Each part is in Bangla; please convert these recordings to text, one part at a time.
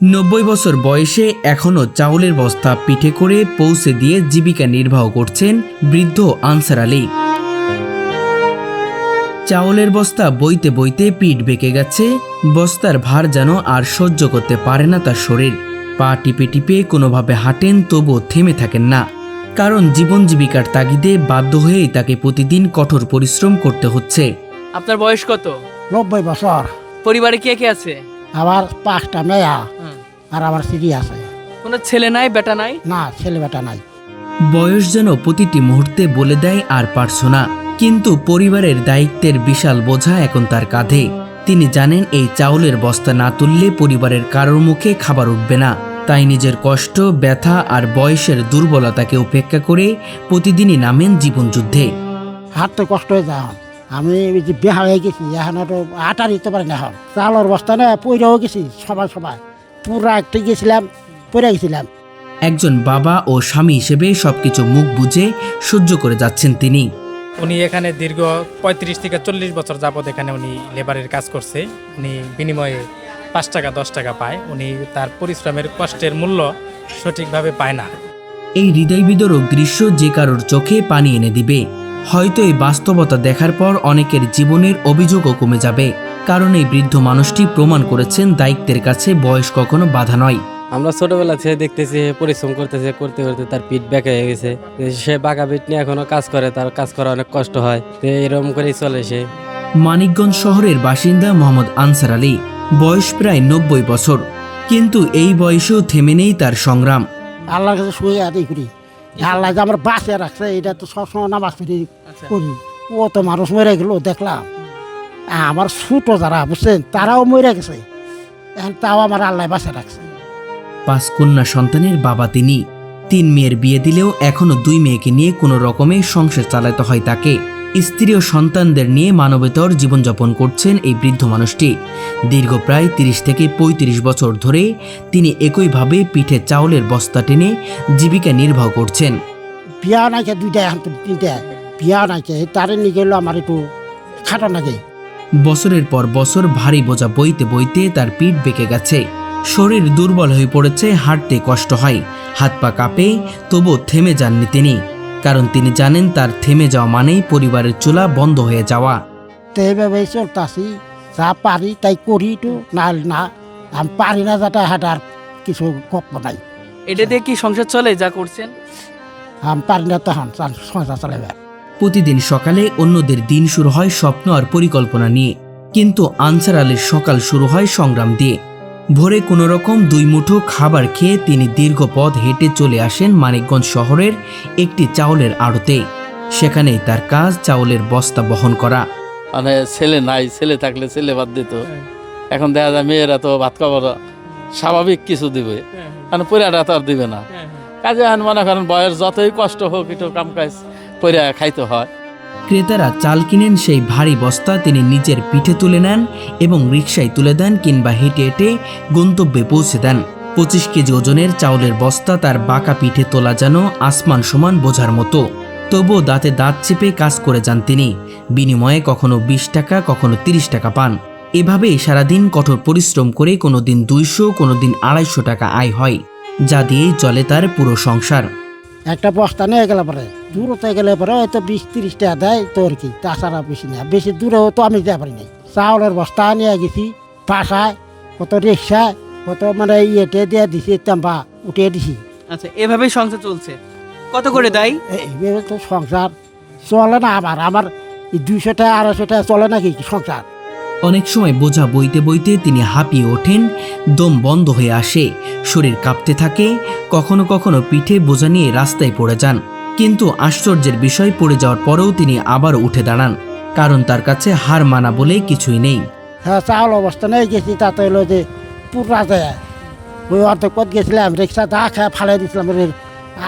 ৯০ বছর বয়সে এখনও চাউলের বস্তা পিঠে করে পৌঁছে দিয়ে জীবিকা নির্বাহ করছেন বৃদ্ধ আনসার আলী। চাউলের বস্তা বইতে বইতে পিঠ বেঁকে গেছে, বস্তার ভার যেন আর সহ্য করতে পারে না তার শরীর। পা টিপে টিপে কোনোভাবে হাঁটেন, তবুও থেমে থাকেন না, কারণ জীবন জীবিকার তাগিদে বাধ্য হয়েই তাকে প্রতিদিন কঠোর পরিশ্রম করতে হচ্ছে। আপনার বয়স কত? ৯০ বছর। পরিবারে কে কে আছে? আমার ৫টা মেয়া আর আমার স্ত্রী আছে। কোনো ছেলে নাই, বেটা নাই? না, ছেলে বেটা নাই। বয়স যেন প্রতিটি মুহূর্তে বলে দেয় আর পারছো না, কিন্তু পরিবারের দায়িত্বের বিশাল বোঝা এখন তার কাঁধে। তিনি জানেন এই চাউলের বস্তা না তুললে পরিবারের কারোর মুখে খাবার উঠবে না। তাই নিজের কষ্ট, ব্যথা আর বয়সের দুর্বলতাকে উপেক্ষা করে প্রতিদিনই নামেন জীবনযুদ্ধে। হাঁটতে কষ্ট হয়ে যায়। আমি ওই যে বেহা হয়ে গেছি, এখন তো আটা দিতে পারি না। এখন চাউলের বস্তা না পইরাও গেছি, সবাই পুরা একটা গেছিলাম, পড়ে গেছিলাম। একজন বাবা ও স্বামী হিসেবে সবকিছু মুখ বুঝে সহ্য করে যাচ্ছেন তিনি। উনি এখানে দীর্ঘ ৩৫ থেকে ৪০ বছর যাবৎ এখানে উনি লেবারের কাজ করছে। উনি বিনিময়ে ৫ টাকা ১০ টাকা পায়। উনি তার পরিশ্রমের কষ্টের মূল্য সঠিকভাবে পায় না। এই হৃদয় বিদারক দৃশ্য যে কারোর চোখে পানি এনে দিবে। হয়তো এই বাস্তবতা দেখার পর অনেকের জীবনের অভিযোগও কমে যাবে, কারণ এই বৃদ্ধ মানুষটি প্রমাণ করেছেন দায়িত্বের কাছে বয়স কখনো বাধা নয়। আমরা ছোটবেলা থেকে দেখতেছি পরিশ্রম করতেছে, করতে করতে তার পিঠ বেঁকে হয়ে গেছে। সে বাঁকা পিঠ নিয়ে এখনো কাজ করে, তার কাজ করা অনেক কষ্ট হয়। তো এরকম করেই চলে সে। মানিকগঞ্জ শহরের বাসিন্দা মোহাম্মদ আনসার আলী, বয়স প্রায় ৯০ বছর, কিন্তু এই বয়সেও থেমে নেই তার সংগ্রাম। আল্লাহর কাছে শুয়ে আদায় করি, আল্লাহ যে আমার বাঁচিয়ে রাখছে, এটা তো সবসময় নামাজ পড়ি করি। ও তো মানুষ মরে গেল দেখলাম। আমার ছোট যারা বুঝছেন, তারাও মরে গেছে, এখন তাও আমার আল্লাহ বাঁচিয়ে রাখছে। ৫ কন্যা সন্তানের বাবা তিনি। ৩ মেয়ের বিয়ে দিলেও এখনো ২ মেয়েকে নিয়ে কোনো রকমে সংসার চালাতে হয় তাকে। স্ত্রী ও সন্তানদের নিয়ে মানবেতর জীবনযাপন করছেন এই বৃদ্ধ মানুষটি। দীর্ঘ প্রায় ৩০ থেকে ৩৫ বছর ধরে তিনি একইভাবে পিঠে চাউলের বস্তা টেনে জীবিকা নির্বাহ করছেন। বিয়া নাইকে 2টা, এখন তো 3টা। বিয়া নাইকে, তারে নিয়ে গেল আমার একটু খাটো নাকি। বছরের পর বছর ভারী বোঝা বইতে বইতে তার পিঠ বেঁকে গেছে, শরীর দুর্বল হয়ে পড়েছে, হাঁটতে কষ্ট হয়, হাত পা কাঁপে, তবু থেমে যাননি তিনি, কারণ তিনি জানেন তার থেমে যাওয়া মানেই পরিবারের চুলা বন্ধ হয়ে যাওয়া। তো এইভাবে চলতেছি, যা পারি তাই করি, একটু না না আমি পারি না, যাতে হাঁটার কিছু গপ্প নাই। এটা দিয়ে কি সংসার চলে যা করছেন? আমি পারি না, তখন সংসার চালাবে। প্রতিদিন সকালে অন্যদের দিন শুরু হয় স্বপ্ন আর পরিকল্পনা নিয়ে, কিন্তু আনসার আলীর সকাল শুরু হয় সংগ্রাম দিয়ে। ভোরে কোনো রকম 2 মুঠো খাবার খেয়ে তিনি দীর্ঘ পথ হেঁটে চলে আসেন মানিকগঞ্জ শহরের একটি চাউলের আড়তে। সেখানেই তার কাজ চাউলের বস্তা বহন করা। মানে ছেলে নাই, ছেলে থাকলে ছেলে বাদ দিত। এখন দেখা যায় মেয়েরা তো ভাত খাবার স্বাভাবিক কিছু দিবে, মানে পয়রাটা তো আর দিবে না। কাজে এখন মনে করেন বয়স যতই কষ্ট হোক, একটু কাম কাজ পয়রা খাইতে হয়। ক্রেতারা চাল কিনেন, সেই ভারী বস্তা তিনি নিজের পিঠে তুলে নেন এবং রিকশায় তুলে দেন কিংবা হেঁটে হেঁটে গন্তব্যে পৌঁছে দেন। 25 কেজি ওজনের চাউলের বস্তা তার বাঁকা পিঠে তোলা যেন আসমান সমান বোঝার মতো। তবুও দাঁতে দাঁত চেপে কাজ করে যান তিনি। বিনিময়ে কখনো 20 টাকা, কখনো 30 টাকা পান। এভাবেই সারাদিন কঠোর পরিশ্রম করে কোনোদিন 200, কোনোদিন 250 টাকা আয় হয়, যা দিয়েই চলে তার পুরো সংসার। একটা বস্তা নিয়ে গেলে পরে, দূরতে গেলে পরে হয়তো 20-30 টাকা দেয়, তো আর কি, তাছাড়া বেশি না। বেশি দূরেও তো আমি যেতে পারি নাই। চাউলের বস্তা নিয়ে গেছি বাসায়, কত রিক্সায়, কত মানে ইয়েতে দিয়ে দিছি, চাম্পা উঠিয়ে দিছি। আচ্ছা, এভাবেই সংসার চলছে। কত করে দেয়? এইভাবে তো সংসার চলে না। আমার এই 200 টাকা 250 টাকা চলে নাকি সংসার। অনেক সময় বোঝা বইতে বইতে তিনি হাঁপিয়ে ওঠেন, দম বন্ধ হয়ে আসে, শরীর কাঁপতে থাকে, কখনো কখনো পিঠে বোঝা নিয়ে রাস্তায় পড়ে যান। কিন্তু আশ্চর্যের বিষয়, পড়ে যাওয়ার পরেও তিনি আবার উঠে দাঁড়ান, কারণ তার কাছে হার মানা বলে কিছুই নেই। হ্যাঁ, চাউল অবস্থা নিয়ে গেছি, তাতে হলো যে পুরা যায়। ওই অর্ধেক পথ গেছিলাম, রিক্সা দা খেয়ে ফালাই দিয়েছিলাম,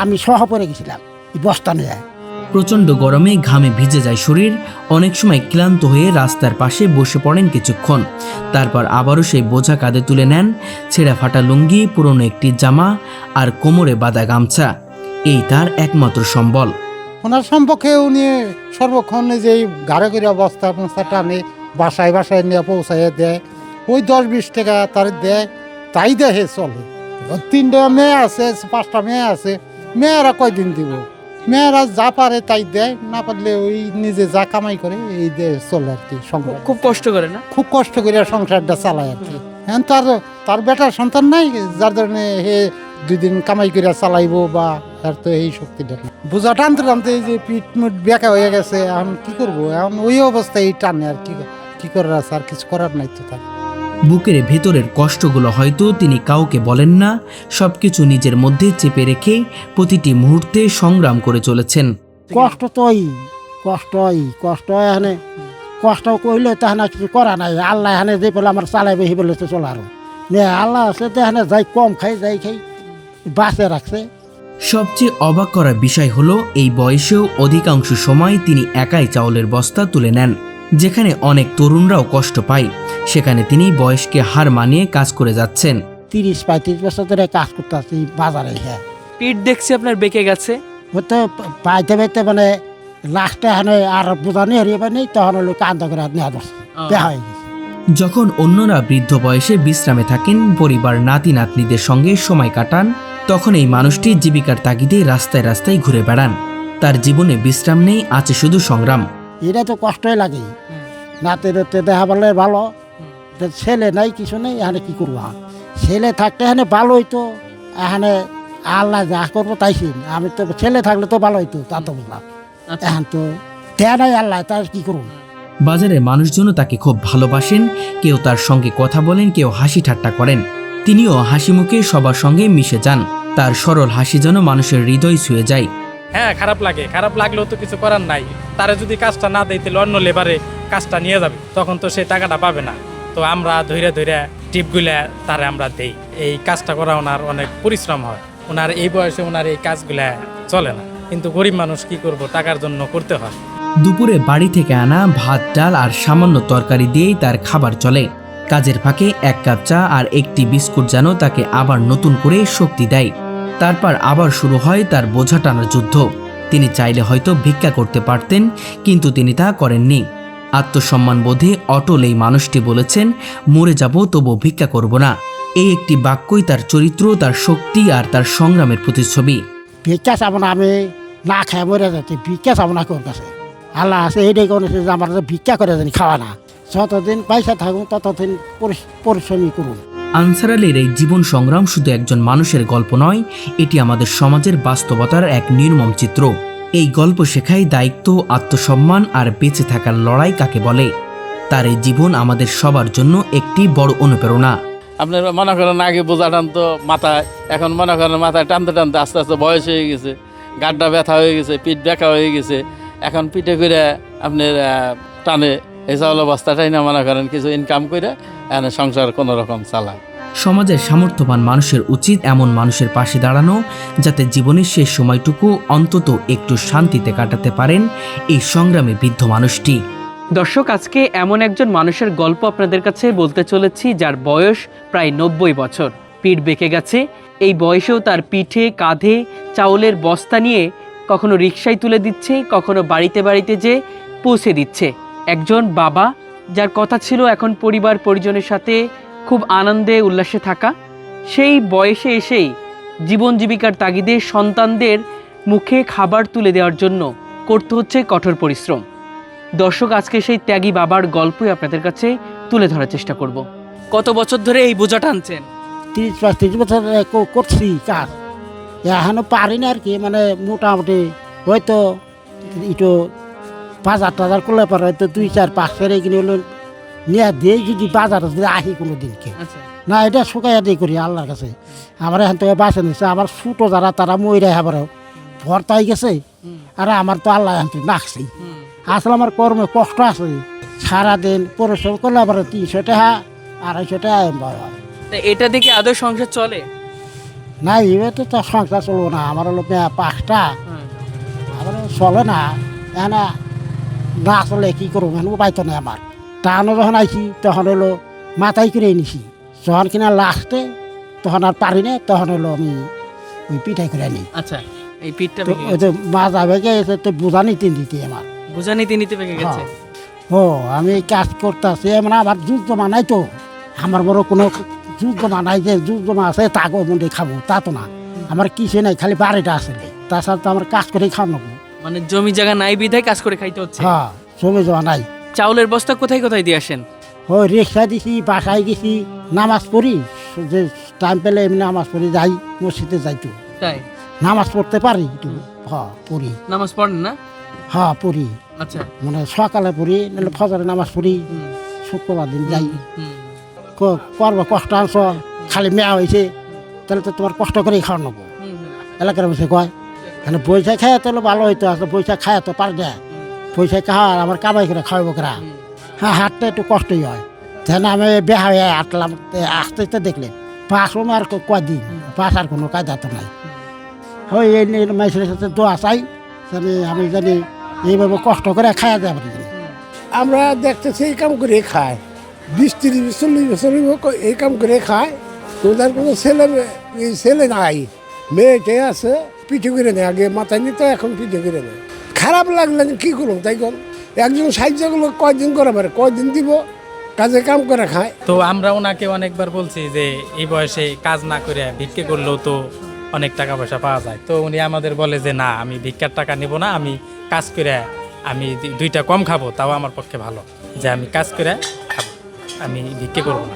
আমি সহ পরে গেছিলাম এই বস্তা নিয়ে। প্রচণ্ড গরমে ঘামে ভিজে যায় শরীর, অনেক সময় ক্লান্ত হয়ে রাস্তার পাশে বসে পড়েন কিছুক্ষণ, তারপর আবারও সেই বোঝা কাঁধে তুলে নেন। ছেঁড়া ফাটা লুঙ্গি, পুরনো একটি জামা আর কোমরে বাঁধা গামছা, এই তার একমাত্র সম্বল। ওনার সম্পর্কে উনি সর্বক্ষণ যেই গাড়ি করে বস্তা টানে বাসায় বাসায় নিয়ে পৌঁছাইয়ে দেয়। ওই 10-20 টাকা তার দেয়, তাই দেখে চলে। ও 3টা মেয়ে আছে, 5টা মেয়ে আছে, মেয়েরা কয়দিন দিব? মেয়েরা যা পারে তাই দেয়, না পারলে ওই নিজে যা কামাই করে এই দিয়ে চলে আর কি সংসার। খুব কষ্ট করে না? খুব কষ্ট করে সংসারটা চালায় আর কি। এখন তার বেটার সন্তান নাই, যার ধরনে হে 2 দিন কামাই করে চালাইবো বা আর তো এই শক্তিটা নেই। বোঝা টানতে টানতে এই যে পিঠ মুঠ বেঁকা হয়ে গেছে, এখন কি করবো? এখন ওই অবস্থায় এই টানে আর কি করার আছে, আর কিছু করার নাই তো তার। বুকের ভেতরের কষ্টগুলো হয়তো তিনি কাউকে বলেন না, সবকিছু নিজের মধ্যে চেপে রেখে প্রতিটি মুহূর্তে সংগ্রাম করে চলেছেন। কষ্ট তো কষ্ট এখানে কষ্ট করলে তো এখানে কিছু করা নাই। আল্লাহ এখানে যে পেলে আমার চালাইবে সেই বলে তো চলে আরো আল্লাহ আছে তো এখানে যাই কম খাই যাই খাই বাঁচে রাখছে। সবচেয়ে অবাক করার বিষয় হলো এই বয়সেও অধিকাংশ সময় তিনি একাই চাউলের বস্তা তুলে নেন। যেখানে অনেক তরুণরাও কষ্ট পায়, সেখানে তিনি বয়সকে হার মানিয়ে কাজ করে যাচ্ছেন। 30-35 বছর ধরে কাজ করতে আছি বাজারে। হ্যাঁ, পিঠ দেখছি আপনার বেঁকে গেছে। হয়তো পাইতে পাইতে মানে লাস্টে এখানে আর বোঝা নিয়ে হারিয়ে নেই, তখন হলো কান্দা করে নেওয়া ধরছে, বেহা হয়ে গেছে। যখন অন্যরা বৃদ্ধ বয়সে বিশ্রামে থাকেন, পরিবার নাতি নাতনিদের সঙ্গে সময় কাটান, তখন এই মানুষটি জীবিকার তাগিদে রাস্তায় রাস্তায় ঘুরে বেড়ান। তার জীবনে বিশ্রাম নেই, আছে শুধু সংগ্রাম। এটা তো কষ্টই লাগে। নাতে নাতে দেখা বললে ভালো, ছেলে নাই কিছু নেই, এখানে কি করবো? ছেলে থাকতে এখানে ভালো হইতো, এখানে আল্লাহ যা করবো তাইছি। আমি তো ছেলে থাকলে তো ভালো হইতো, তা তো বুঝলাম। এখন তো দেয়া নাই আল্লাহ, তার কি করবো? বাজারের মানুষজনও তাকে খুব ভালোবাসেন, কেউ তার সঙ্গে কথা বলেন, কেউ হাসি ঠাট্টা করেন। তিনিও হাসি মুখে সবার সঙ্গে মিশে যান। তার সরল হাসি যেন মানুষের হৃদয় ছুঁয়ে যায়। হ্যাঁ, খারাপ লাগে, খারাপ লাগলেও তো কিছু করার নাই। তারা যদি কাজটা না দেয় তাহলে অন্য লেবারে কাজটা নিয়ে যাবে, তখন তো সে টাকাটা পাবে না। তো আমরা ধৈর্য টিপগুলা তারা আমরা দেই। এই কাজটা করা ওনার অনেক পরিশ্রম হয়। ওনার এই বয়সে ওনার এই কাজগুলা চলে না, কিন্তু গরিব মানুষ কি করব, টাকার জন্য করতে হয়। দুপুরে বাড়ি থেকে আনা ভাত ডাল আর সামান্য তরকারি দিয়েই তার খাবার চলে। কাজের ফাঁকে 1 কাপ চা আর একটি বিস্কুট যেন তাকে আবার নতুন করে শক্তি দেয়। তারপর আবার শুরু হয় তার বোঝা টানার যুদ্ধ। তিনি চাইলে হয়তো ভিক্ষা করতে পারতেন, কিন্তু তিনি তা করেননি। আত্মসম্মান বোধে অটল এই মানুষটি বলেছেন, মরে যাব তবু ভিক্ষা করব না। এই একটি বাক্যই তার চরিত্র, তার শক্তি আর তার সংগ্রামের প্রতিচ্ছবি। ভিক্ষা চাবো না, আমি না খাই মরে যাচ্ছি, ভিক্ষা চাবো না কোর কাছে। আল্লাহ আছে এইটাই করেছে যে আমার ভিক্ষা করে জানি খাওয়া না। যতদিন পয়সা থাকুন ততদিন পরিশ্রমী করুন। আনসার আলীর এই জীবন সংগ্রাম শুধু একজন মানুষের গল্প নয়, এটি আমাদের সমাজের বাস্তবতার এক নির্মম চিত্র। এই গল্প শেখায় দায়িত্ব, আত্মসম্মান আর বেঁচে থাকার লড়াই কাকে বলে। তার এই জীবন আমাদের সবার জন্য একটি বড় অনুপ্রেরণা। আপনার মনে করেন আগে বোঝা টানতো মাথায়, এখন মনে করেন মাথায় টানতে টানতে আস্তে আস্তে বয়স হয়ে গেছে, গাড্ডা ব্যথা হয়ে গেছে, পিঠ ব্যথা হয়ে গেছে। এখন পিঠে করে আপনার টানে এই চাউল অবস্থাটাই না মনে করেন কিছু ইনকাম করে এখানে সংসার কোনো রকম চালায়। সমাজের সামর্থ্যবান মানুষের উচিত এমন মানুষের পাশে দাঁড়ানো, যাতে জীবনের শেষ সময়টুকু অন্তত একটু শান্তিতে কাটাতে পারেন এই সংগ্রামী বৃদ্ধ মানুষটি। দর্শক, আজকে এমন একজন মানুষের গল্প আপনাদের কাছে বলতে চলেছি, যার বয়স প্রায় 90 বছর। পিঠ বেঁকে গেছে, এই বয়সেও তার পিঠে কাঁধে চাউলের বস্তা নিয়ে কখনো রিকশায় তুলে দিচ্ছে, কখনো বাড়িতে বাড়িতে যে পৌঁছে দিচ্ছে। একজন বাবা, যার কথা ছিল এখন পরিবার পরিজনের সাথে খুব আনন্দে উল্লাসে থাকা, সেই বয়সে এসেই জীবন জীবিকার তাগিদে সন্তানদের মুখে খাবার তুলে দেওয়ার জন্য করতে হচ্ছে কঠোর পরিশ্রম। দর্শক, আজকে সেই ত্যাগী বাবার গল্পই আপনাদের কাছে তুলে ধরার চেষ্টা করব। কত বছর ধরে এই বোঝা টানছেন? 30-35 বছর করছি কাজ, এখনো পারি না আর কি। মানে মোটামুটি হয়তো একটু বাজার টাজার করলে পারে, হয়তো 2-4-5 ফের এগুলো হলো নিয়ে দিয়ে যদি বাজারে যদি আহি কোনো দিনকে না, এটা শুকাইয়া দিয়ে করি আল্লাহর কাছে। আমার এখান থেকে বাঁচে নিচ্ছে, আমার ছোটো যারা তারা মইরা আবার ভর্তাই গেছে, আর আমার তো আল্লাহ এখান থেকে নাকছেই। আসলে আমার কর্মে কষ্ট আছে, সারাদিন পরিশ্রম করলে আবার 300 টাকা 250 টাকা এটা দেখে আদৌ সংসার চলে না? এবার তো সংসার চলবো না, আমার হলো 5টা, আমার চলে না। এখানে না চলে কি করবো, উপায় তো নেই আমার। টানো যখন আইছি তখন হলো মাথায় করে নিছি, যখন কিনা লাস্টে তখন আর পারি না, তখন হলো আমি ওই পিঠাই করে নিই। আচ্ছা, এই পিঠটা ওই তো মাজা ভেঙে গেছে, তো বোঝা নিতে দিতে আমার বোঝা নিতে নিতে ভেঙে গেছে। ও আমি কাজ করতেছি, মানে আমার যুদ্ধ মানাই তো, আমার বড় কোনো জুত জমা নাই যে জুত জমা আছে তাকে মধ্যে খাবো তা তো না আমার কিছু নাই খালি বাড়িটা আছে তাছাড়া তো আমার কাজ করেই খাওয়ানো মানে জমি জায়গা নাই বিধায় কাজ করে খাইতে হচ্ছে। হ্যাঁ জমি জমা নাই চাউলের বস্তা কোথায় কোথায় দিয়ে আসেন? ওই রিক্সা দিছি বাসায় গেছি নামাজ পড়ি যে টাইম পেলে এমনি নামাজ পড়ি যাই মসজিদে যাইতো তাই নামাজ পড়তে পারি একটু হ্যাঁ পড়ি নামাজ পড়েন না? হ্যাঁ পড়ি আচ্ছা। মানে সকালে পড়ি নাহলে ফজরে নামাজ পড়ি শুক্রবার দিন যাই হুম। করবো কষ্ট আনছ খালি মেয়া হয়েছে তাহলে তো তোমার কষ্ট করেই খাওয়া নেবো এলাকার বসে কয় মানে পয়সা খায় তাহলে ভালো হইতো আসলে পয়সা খায় তো পার দেয় পয়সা খাওয়া আর আমার কামাই করে খাওয়াবো করা হ্যাঁ হাঁটতে একটু কষ্টই হয় তাহলে আমি বেহা হয়ে হাঁটলাম আসতে আসতে দেখলেন পাঁচ আর কদিন পাঁচ আর কোনো কায়দা তো নাই ওই এই মাইসের সাথে দোয়া চাই জানি আমি জানি এইভাবে কষ্ট করে খাওয়া যায় পারি আমরা দেখতেছি এই কাম করে খায় 20-30-40 বছর এই কাম করে খায় তোদের কোনো ছেলে নাই মেয়েটাই আছে পিঠে করে নেয় আগে মাথায় নিত এখন পিঠে করে নেয় খারাপ লাগলে কি করুন তাই কর একজন সাহায্যগুলো কয়দিন করে পারে কয়দিন দিব কাজে কাম করে খায়। তো আমরা ওনাকে অনেকবার বলছি যে এই বয়সে কাজ না করে ভিক্ষে করলেও তো অনেক টাকা পয়সা পাওয়া যায়। তো উনি আমাদের বলে যে না আমি ভিক্ষার টাকা নেব না, আমি কাজ করে আমি 2টা কম খাবো তাও আমার পক্ষে ভালো, যে আমি কাজ করে খাবো, আমি ভিক্ষে করবো না।